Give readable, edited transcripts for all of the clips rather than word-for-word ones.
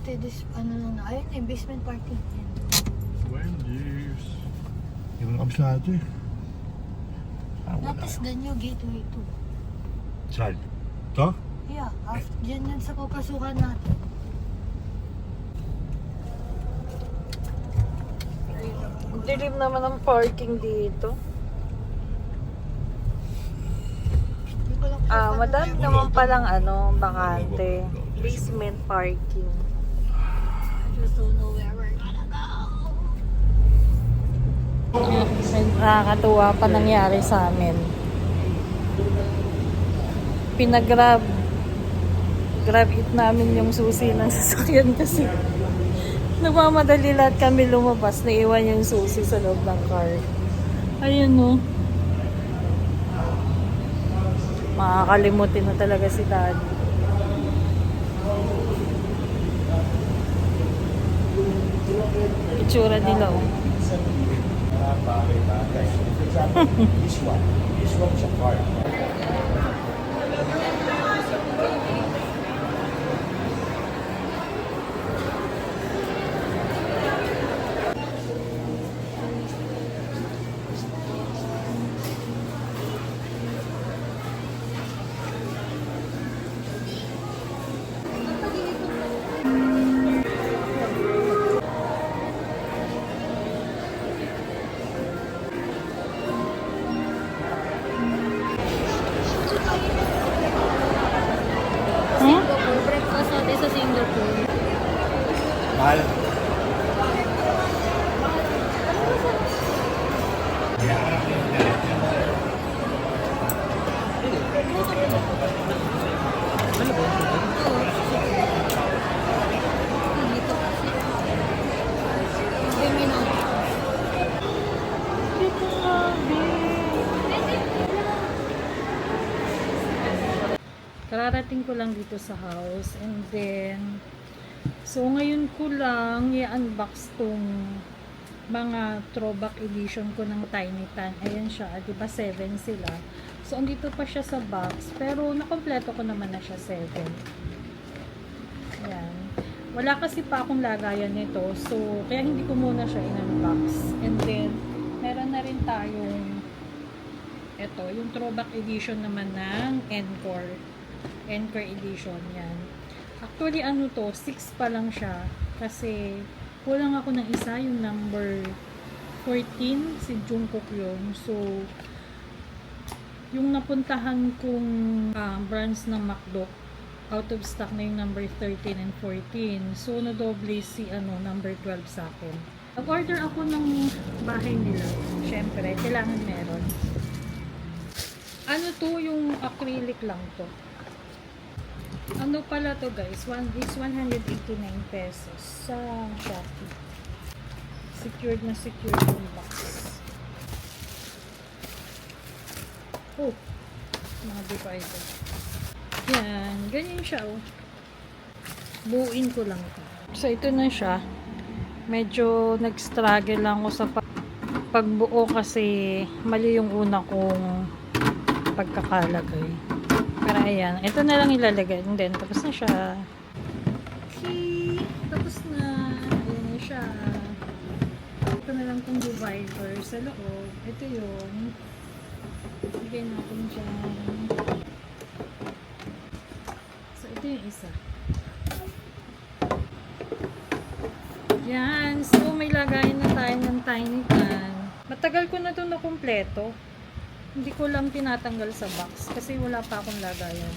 Este, ano na, ayun eh, basement parking. Wendy's. Yung kabis na ito eh. Wala. Natas ganyo, gateway 2. Saan? Ito? Yeah, after, dyan yan sa papasukan natin. Dilim naman ang parking dito. Hindi ko lang sure paano Madami tayo naman pupunta. palang bakante. Basement parking. I just don't know where we're gonna go. Nakakatuwa pa nangyari sa amin. Grab it namin yung susi ng sasakyan kasi nagmamadali lahat kami lumabas. Naiwan yung susi sa loob ng car. Ayun no. Makakalimutin na talaga si Daddy. Itsura nila oh. This one is a car. Singapore, breakfast natin sa Singapore. Mahal. Dito kasi. Hindi na. Kararating ko lang dito sa house and then so ngayon ko lang i-unbox tong mga throwback edition ko ng Tiny Tan. Ayan siya, 'di ba 7 sila. So andito pa siya sa box pero nakompleto ko naman na siya 7. Ayan. Wala kasi pa akong lagayan nito so kaya hindi ko muna siya in-unbox. And then meron na rin tayong ito, yung throwback edition naman ng Encore edition yan. Actually ano to, 6 pa lang siya kasi kulang ako ng isa, yung number 14 si Jungkook yun. So yung napuntahan kong brands ng McDo out of stock na yung number 13 and 14. So nadoble si number 12 sa akin. Nag-order ako ng bahay nila. Syempre, kailangan meron. Ano to, yung acrylic lang to. Ano pala to guys, is 189 pesos sa Shopee. Secured na secured yung box. Oh, mga divider. Yan, ganyan siya oh. Buuin ko lang to. So ito na siya. Medyo nag-struggle lang ako sa pagbuo kasi mali yung una kong pagkakalagay. Pero ayan, ito na lang ilalagay. And then, tapos na siya. Okay, tapos na. Ayan na siya. Ito na lang itong divider sa loob. Ito yun. Lagay natin dyan. So, ito yung isa. Yan. So, may lagayan na tayo ng Tiny Tan. Matagal ko na ito na kumpleto. Hindi ko lang tinatanggal sa box kasi wala pa akong lagayan.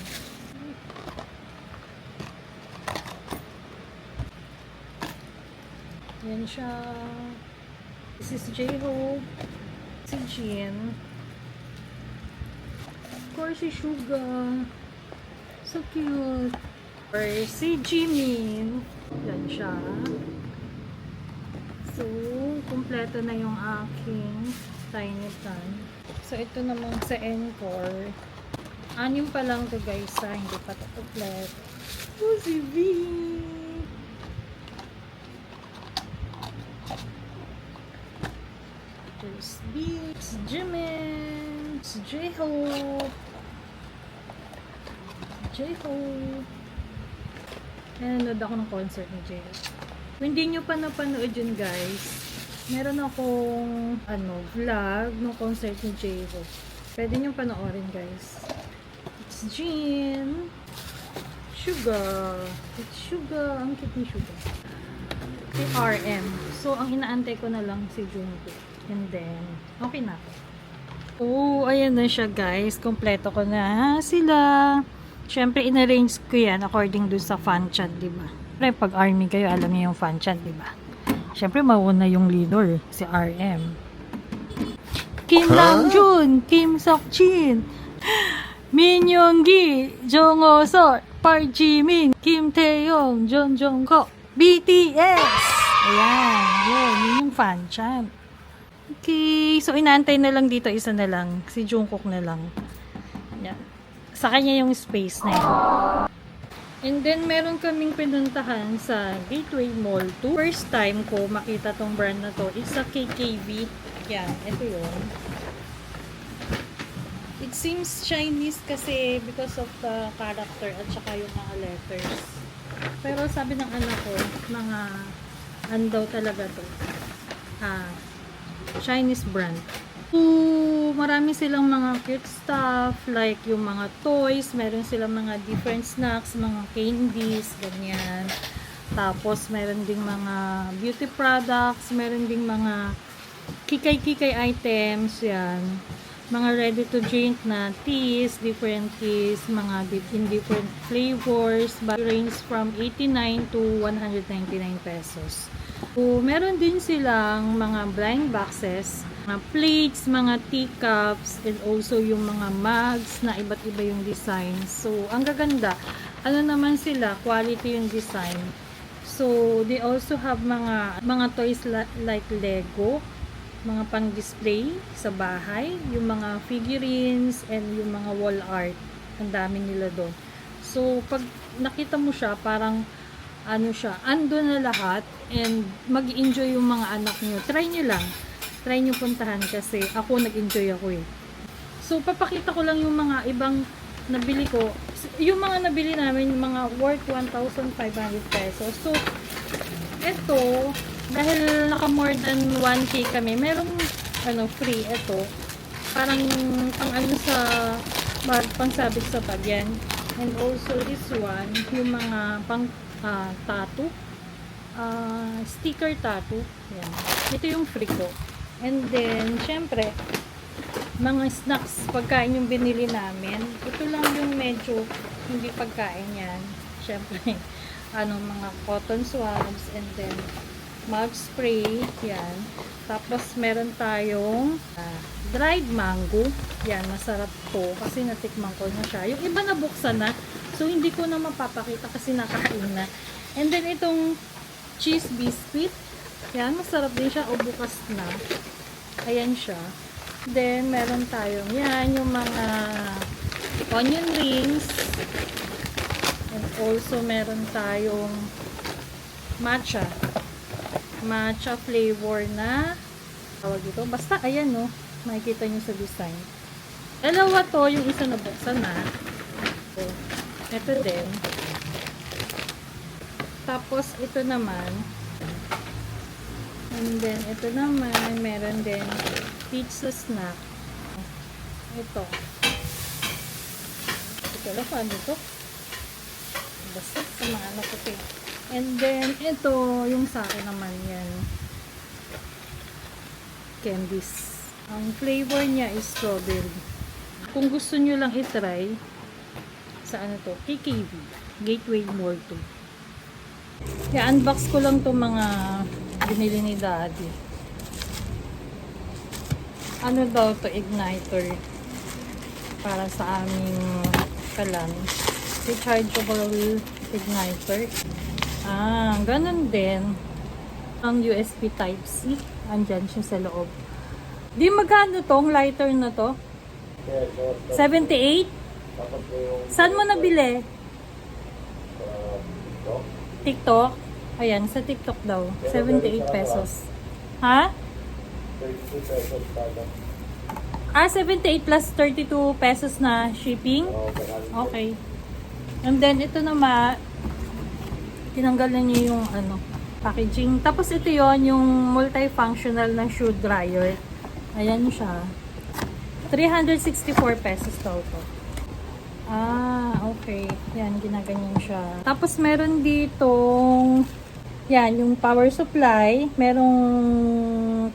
Yan siya. This is J-Hope. Si Jin. Of course, si Suga. So cute. Or si Jimin. Yan siya. So, kumpleto na yung aking Tiny Tan. So, ito naman sa Encore. 6 pa lang to guys, hindi pa ito complete. Oh, si V! There's B, si Jimin, si J-Hope. nanonood ako ng concert ni Jay. Kung hindi nyo pa napanood yun guys, meron akong vlog ng concert ni J-Ho. Pwede nyo panoorin guys. It's Jin. Sugar. It's Sugar. Ang cute ni Sugar. Si RM. So, ang inaantay ko na lang si Jungkook. And then, okay na ako. Oh, ayan na siya guys. Kompleto ko na sila. Siyempre, in-arrange ko yan according dun sa fan chat, diba? Pero pag army kayo, alam niyo yung fan chat, diba? Siyempre, mauna yung leader, si RM. Kim Namjoon, Kim Seokjin, Min Yoongi, Jong Hoseol, Park Jimin, Kim Taeyong, Jung Jungkook, BTS! Ayan, yun yung fan chat. Okay, so inaantay na lang dito, isa na lang, si Jungkook na lang. Yan. Sa kanya yung space na yun. And then, meron kaming pinuntahan sa Gateway Mall 2. First time ko makita tong brand na to. It's a KKV. Yan, ito yun. It seems Chinese kasi because of the character at saka yung mga letters. Pero sabi ng anak ko, mga daw talaga to. Chinese brand. Marami silang mga cute stuff, like yung mga toys, meron silang mga different snacks, mga candies, ganyan. Tapos, meron ding mga beauty products, meron ding mga kikay-kikay items, yan. Mga ready-to-drink na teas, different teas, mga in different flavors, but range from 89 to 199 pesos. So, meron din silang mga blind boxes, mga plates, mga teacups, and also yung mga mugs na iba't iba yung design. So, ang gaganda. Ano naman sila, quality yung design. So, they also have mga toys like Lego, mga pang-display sa bahay, yung mga figurines, and yung mga wall art. Ang dami nila doon. So, pag nakita mo siya, parang ando na lahat, and mag-enjoy yung mga anak nyo. Try nyo lang. Try nyo puntahan kasi ako nag-enjoy ako eh. So, papakita ko lang yung mga ibang nabili ko. Yung mga nabili namin, yung mga worth 1,500 pesos. So, ito, dahil naka more than 1K kami, merong free ito. Parang pang sabit sa bag yan. And also this one, yung mga pang tattoo. Sticker tattoo. Yan. Ito yung free ko. And then, syempre, mga snacks, pagkain yung binili namin. Ito lang yung medyo hindi pagkain yan. Syempre, mga cotton swabs, and then, mug spray, yan. Tapos, meron tayong dried mango. Yan, masarap to kasi natikman ko na siya. Yung iba nabuksan na, so hindi ko na mapapakita kasi nakain na. And then, itong cheese biscuit. Yan, masarap din siya o bukas na. Ayan siya. Then, meron tayong yan, yung mga onion rings. And also, meron tayong matcha. Matcha flavor na tawag ito. Basta, ayan no. Makikita nyo sa design. Dalawa to, yung isa na buksan na. So, ito din. Tapos, ito naman. And then, ito naman, meron din pizza snack. Ito. Ito lang, ano ito? Basta, sa mga anak ko ito. And then, ito, yung sa akin naman yan. Candies. Ang flavor niya is strawberry. Kung gusto nyo lang itry, sa KKV. Gateway Mall 2. I-unbox ko lang itong mga binili ni Daddy. Ano daw to, igniter para sa aming kalan. Rechargeable igniter. Ganun din. Ang USB Type-C. Andyan siya sa loob. Di magkano tong lighter na to? 78? Saan mo nabili? TikTok? Ayan, sa TikTok daw. 78 pesos. Ha? 32 pesos kada. 78 plus 32 pesos na shipping? Okay. And then, ito naman, Tinanggal na niya yung ano, packaging. Tapos ito yon yung multifunctional na shoe dryer. Ayan siya. 364 pesos daw to. Okay. Yan, ginaganyan siya. Tapos meron ditong yan, yung power supply. Merong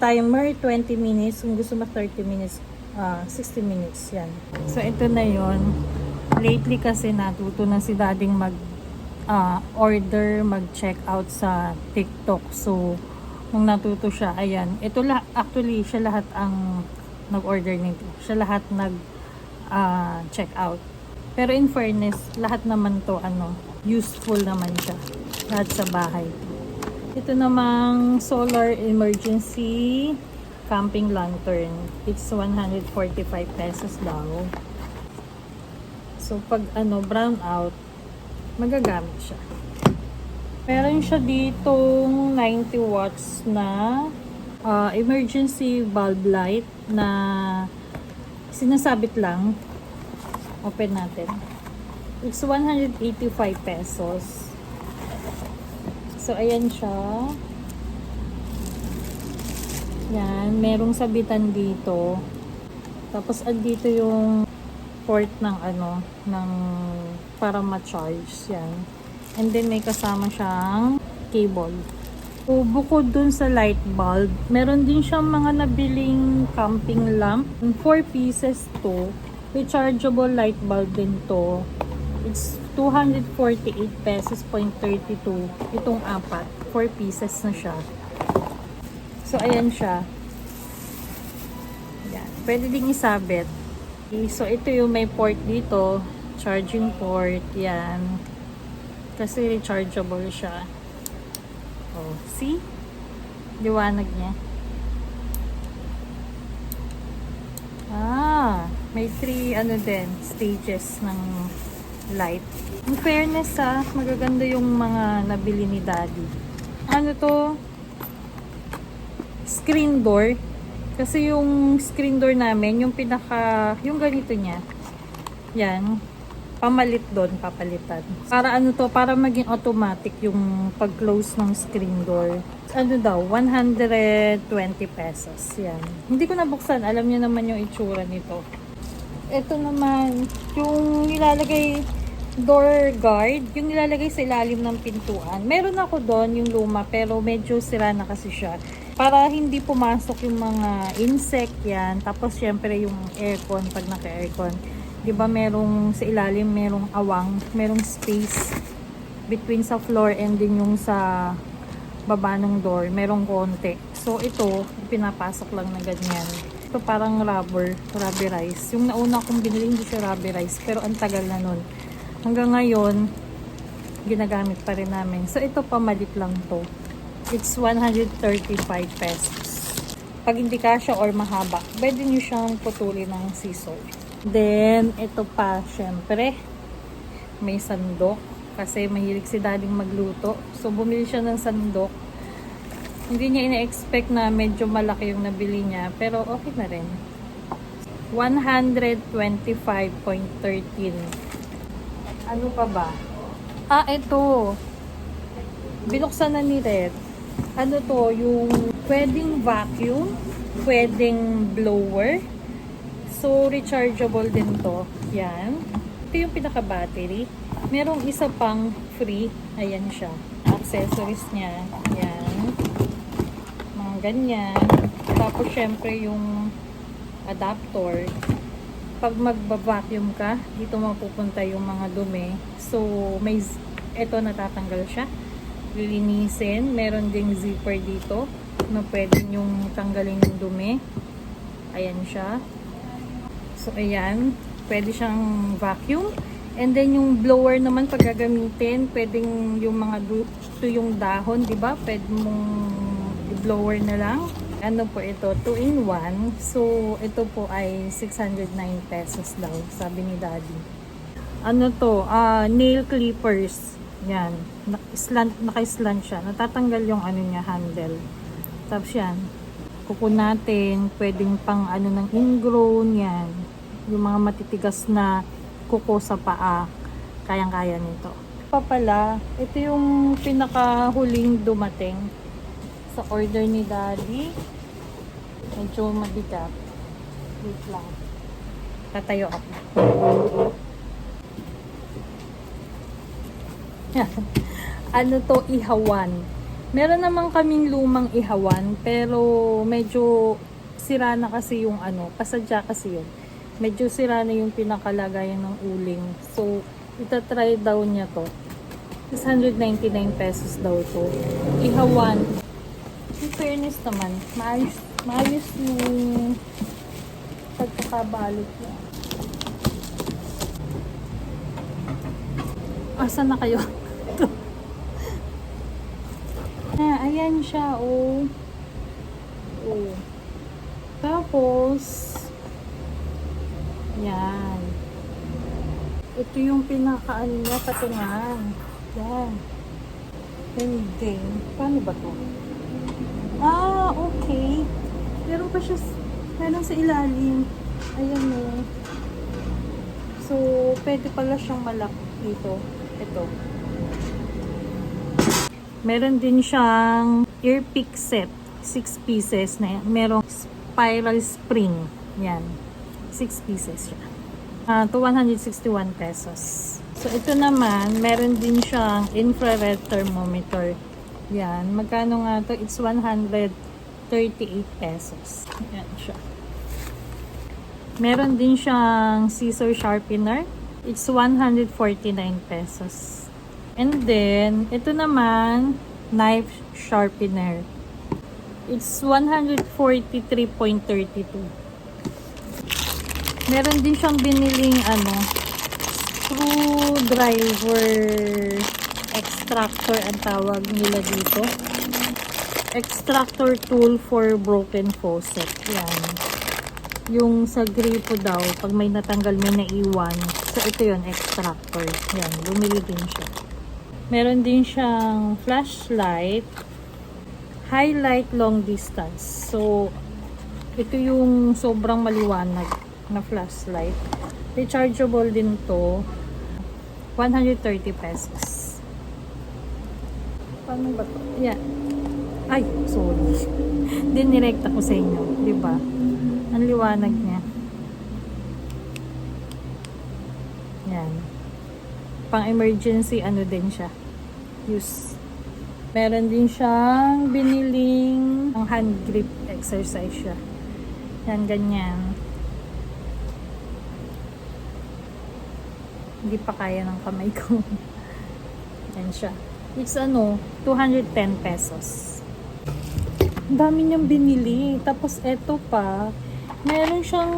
timer 20 minutes. Kung gusto mo 30 minutes, 60 minutes. Yan. So ito na yon. Lately kasi natuto na si dading order, mag-check out sa TikTok. So, nung natuto siya, ayan. Ito actually, siya lahat ang nag-order nito. Siya lahat nag-check out. Pero in fairness, lahat naman to, useful naman siya. Lahat sa bahay. Ito namang solar emergency camping lantern. It's 145 pesos daw. So, pag brown out, magagamit siya. Meron siya ditong 90 watts na emergency bulb light na sinasabit lang. Open natin. It's 185 pesos. So, ayan siya. Yan. Merong sabitan dito. Tapos, andito yung port ng ng para ma-charge. Yan. And then may kasama siyang cable. So, bukod dun sa light bulb, meron din siyang mga nabiling camping lamp. 4 pieces to. Rechargeable light bulb din to. It's 248 pesos .32. Itong 4 pieces na siya. So, ayan siya. Yan. Pwede ding isabit. So, ito yung may port dito. Charging port. Yan. Kasi rechargeable siya. Oh, see? Liwanag niya. May 3 din, stages ng light. In fairness magaganda yung mga nabili ni daddy. To? Screen door. Kasi yung screen door namin, yung yung ganito niya. Yan. Pamalit doon, papalitan. Para para maging automatic yung pag-close ng screen door. 120 pesos. Yan. Hindi ko nabuksan. Alam niyo naman yung itsura nito. Ito naman, yung nilalagay door guard, yung nilalagay sa ilalim ng pintuan. Meron ako doon, yung luma, pero medyo sira na kasi siya. Para hindi pumasok yung mga insect yan. Tapos, syempre, yung aircon, pag naka-aircon. Diba, merong sa ilalim, merong awang, merong space between sa floor and din yung sa baba ng door. Merong konti. So, ito, pinapasok lang na ganyan. Ito parang rubberized. Yung nauna kong binili, hindi siya rubberized. Pero ang tagal na nun. Hanggang ngayon, ginagamit pa rin namin. So, ito pamalit lang to. It's 135 pesos. Pag hindi kasya or mahaba, pwede nyo siyang putulin ng scissor. Then, ito pa, syempre, may sandok. Kasi mahilig si dading magluto. So, bumili siya ng sandok. Hindi niya ina-expect na medyo malaki yung nabili niya. Pero, okay na rin. 125.13. Ano pa ba? Ito. Binuksan na ni Red. Yung pwedeng vacuum, pwedeng blower. So, rechargeable din to. Yan. Ito yung pinaka-battery. Merong isa pang free. Ayan siya. Accessories niya. Yan. Mga ganyan. Tapos, syempre, yung adapter. Pag magba-vacuum ka, dito mapupunta yung mga dumi. So, ito natatanggal siya. Lilinisin. Meron ding zipper dito na pwede yung tanggalin yung dumi. Ayan siya. So, ayan. Pwede siyang vacuum. And then, yung blower naman pag gagamitin, pwedeng yung mga ito yung dahon, di ba? Pwede mong blower na lang. Ano po ito? 2-in-1. So, ito po ay 609 pesos daw, sabi ni daddy. Nail clippers. Yan. Naka-slant siya. Natatanggal yung niya, handle. Tapos yan. Kuko natin. Pwedeng pang ng ingrown. Yan. Yung mga matitigas na kuko sa paa. Kayang-kaya nito. pa pala. Ito yung pinakahuling dumating sa order ni Daddy. Medyo mabigat. Wait lang. Tatayo ako. Ano to, ihawan. Meron naman kaming lumang ihawan, pero medyo sira na kasi yung ano, pasadya kasi yun. Medyo sira na yung pinakalagayan ng uling. So, itatry daw niya to. 699 pesos daw to. Ihawan. In fairness naman, maayos yung pagkakabalot niya. Asa na kayo? Ayan siya, oh. Oh. Tapos, yan. Ito yung pinakaano niya, patungan. Yan. And then, paano ba to? Okay. Meron pa siya, meron sa ilalim. Ayan, oh. So, pwede pala siyang malak dito. Ito. Meron din siyang ear pick set. 6 pieces na yan. Merong spiral spring. Yan. 6 pieces siya. To 161 pesos. So, ito naman, meron din siyang infrared thermometer. Yan. Magkano nga to? It's 138 pesos. Yan siya. Meron din siyang scissor sharpener. It's 149 pesos. And then, ito naman, knife sharpener. It's 143.32. Meron din siyang biniling screwdriver extractor ang tawag nila dito. Extractor tool for broken faucet. Yan. Yung sa gripo daw, pag may natanggal, may naiwan. So, ito yun, extractor. Yan, bumili din siya. Meron din siyang flashlight, highlight long distance. So, ito yung sobrang maliwanag na flashlight. Rechargeable din to. 130 pesos. Paano ba to? Yan. Ay, sorry. Dinirekta ko sa inyo. Diba? Ang liwanag niya. Yan. Pang emergency, din siya. Use. Meron din siyang biniling hand grip exercise siya. Yan, ganyan. Hindi pa kaya ng kamay ko. Yan siya. It's 210 pesos. Ang dami niyang binili. Tapos eto pa, meron siyang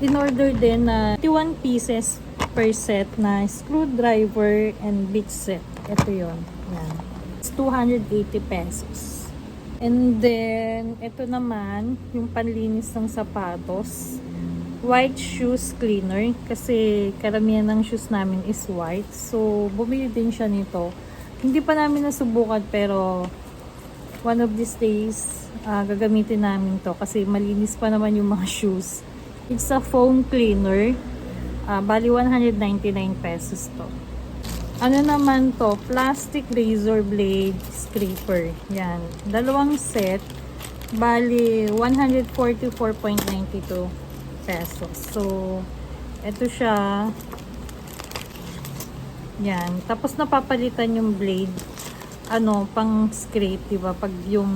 in-order din na 21 pieces per set na screwdriver and bit set. Ito yun. Yan. It's 280 pesos. And then, ito naman, yung panlinis ng sapatos. White shoes cleaner. Kasi karamihan ng shoes namin is white. So, bumili din siya nito. Hindi pa namin nasubukan pero one of these days, gagamitin namin to. Kasi malinis pa naman yung mga shoes. It's a foam cleaner. Bali 199 pesos to. Ano naman to? Plastic razor blade scraper. Yan. Dalawang set. Bali 144.92 pesos. So, ito siya. Yan. Tapos napapalitan yung blade. Pang scrape, diba? Pag yung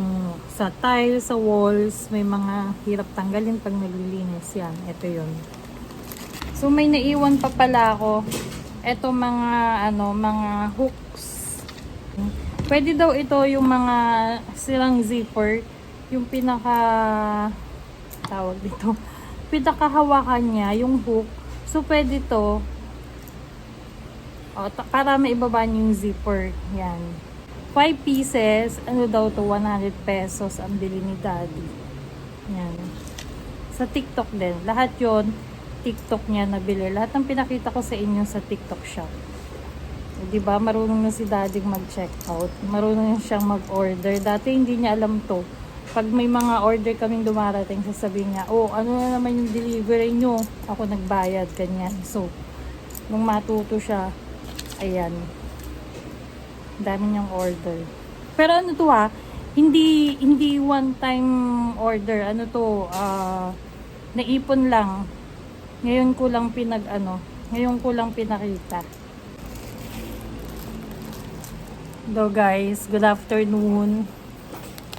sa tiles, sa walls, may mga hirap tanggalin pag naglilinis. Yan. Ito yun. So, may naiwan pa pala ako. Ito mga hooks. Pwede daw ito yung mga silang zipper, yung tawag dito, pinakahawakan niya, yung hook. So, pwede to, para maibaba niyo yung zipper. Yan. 5 pieces, daw to, 100 pesos ang bili ni Daddy. Yan. Sa TikTok din. Lahat yon TikTok niya nabili. Lahat ng pinakita ko sa inyo sa TikTok shop. Diba? Marunong na si Daddy mag-check out. Marunong na siyang mag-order. Dati hindi niya alam to. Pag may mga order kaming dumarating, sasabihin niya, ano na naman yung delivery nyo? Ako nagbayad, ganyan. So, nung matuto siya, ayan. Dami niyang order. Pero ano to ha, hindi one time order. Ano to, naipon lang. Ngayon ko lang pinakita. So guys, good afternoon.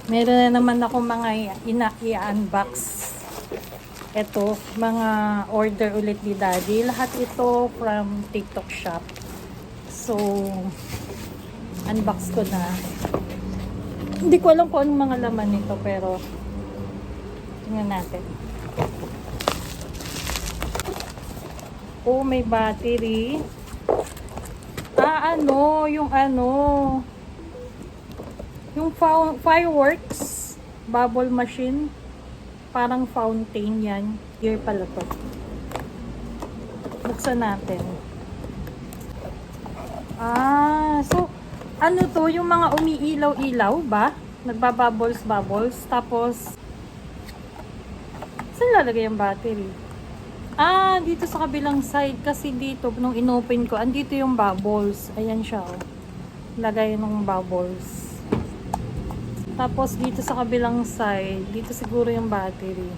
Meron na naman ako mga i-unbox. Ito, mga order ulit ni Daddy. Lahat ito from TikTok shop. So, unbox ko na. Hindi ko alam kung anong mga laman nito, pero tingnan natin. Oh, may battery. Yung fireworks bubble machine, parang fountain yan. Here pala to. Buksan natin. So ano to, yung mga umiilaw-ilaw ba? Nagbabubbles. Tapos saan lalagay yung battery? Dito sa kabilang side, kasi dito nung inopen ko, andito yung bubbles. Ayan siya, oh. Lagay ng bubbles. Tapos dito sa kabilang side, dito siguro yung battery.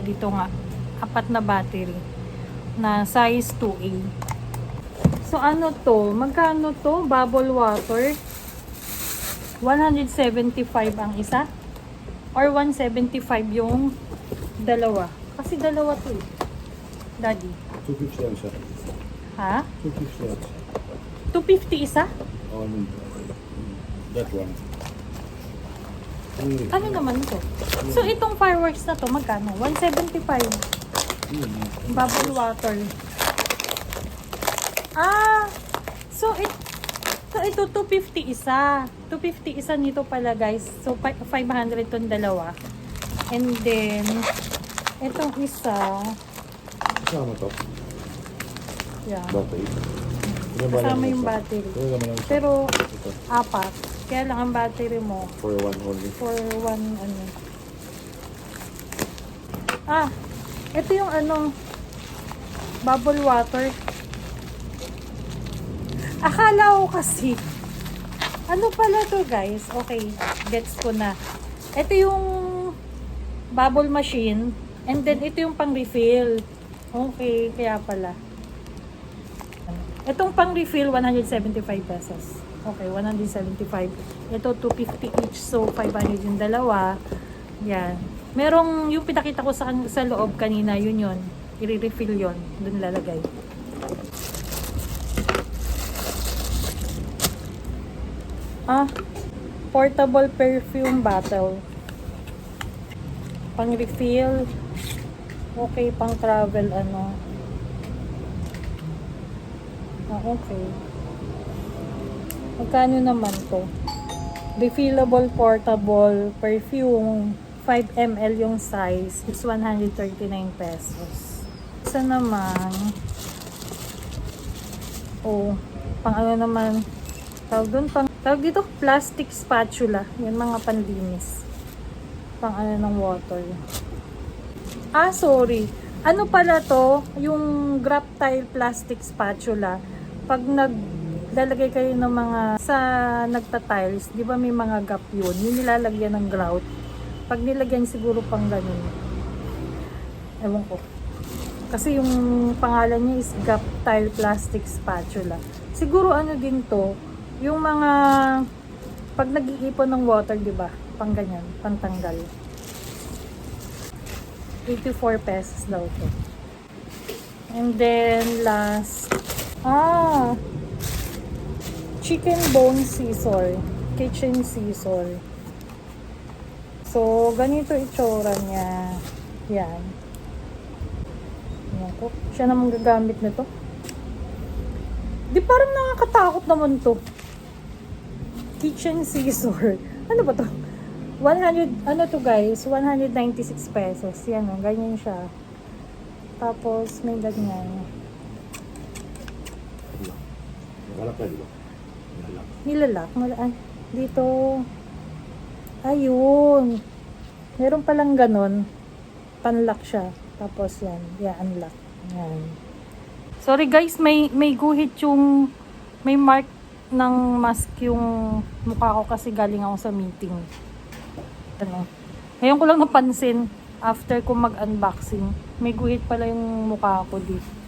Dito nga. 4 na battery na size 2A. So ano to? Magkano to? Bubble water. 175 ang isa? Or 175 yung dalawa? Kasi dalawa to eh. Daddy. 250 yan siya. Ha? 250 yan. 250 isa? Oh, that one. Ano naman to? So itong fireworks na to, magkano? 175. Bubble water. So ito 250 isa. 250 isa nito pala guys. So 500 tong dalawa. And then itong isa, Kasama to? yeah. Battery. Kasama yung battery. Pero 4. Kaya lang ang battery mo For one only. for one ano. Ito yung bubble water. Akala ko kasi ano pala to guys? Okay, gets ko na. Ito yung bubble machine, and then ito yung pang refill. Okay, kaya pala. Itong pang refill 175 pesos. Okay, 175. Ito 250 each, so 500 yung dalawa. Yan. Merong yung pinakita ko sa loob kanina, yun. I-refill yun. Doon lalagay. Portable perfume bottle. Pang refill. Okay, pang travel okay. Magkano naman to? Refillable portable perfume, 5 ml yung size. It's 139 pesos. Isa naman, pang naman, tawag dito, plastic spatula. Yan, mga panlinis. Pang ng water. Sorry. Ano pala to? Yung graph tile plastic spatula. Pag naglalagay kayo ng mga sa nagta-tiles, di ba may mga gap yun? Yung nilalagyan ng grout. Pag nilagyan siguro pang ganun. Ewan ko. Kasi yung pangalan niya is graph tile plastic spatula. Siguro din to, yung mga pag nag-iipon ng water, di ba? Pang ganyan, pantanggal. 84 pesos daw to. And then last, chicken bone scissor, kitchen scissor. So ganito itsura niya. Yan. Yan po. Siya naman gagamit nito. Di parang nakakatakot naman to. Kitchen scissor. Ano ba to? 100, to guys, 196 pesos. Yan ganyan siya. Tapos may ganyan. Nakalak na, di ba? Nilalak. Dito. Ayun. Meron palang ganon. Panlock siya. Tapos yan. Unlock. Yan. Sorry guys, may guhit yung, may mark ng mask yung mukha ko kasi galing ako sa meeting. Ano? Ngayon ko lang napansin after ko mag-unboxing. May guhit pala yung mukha ko dito.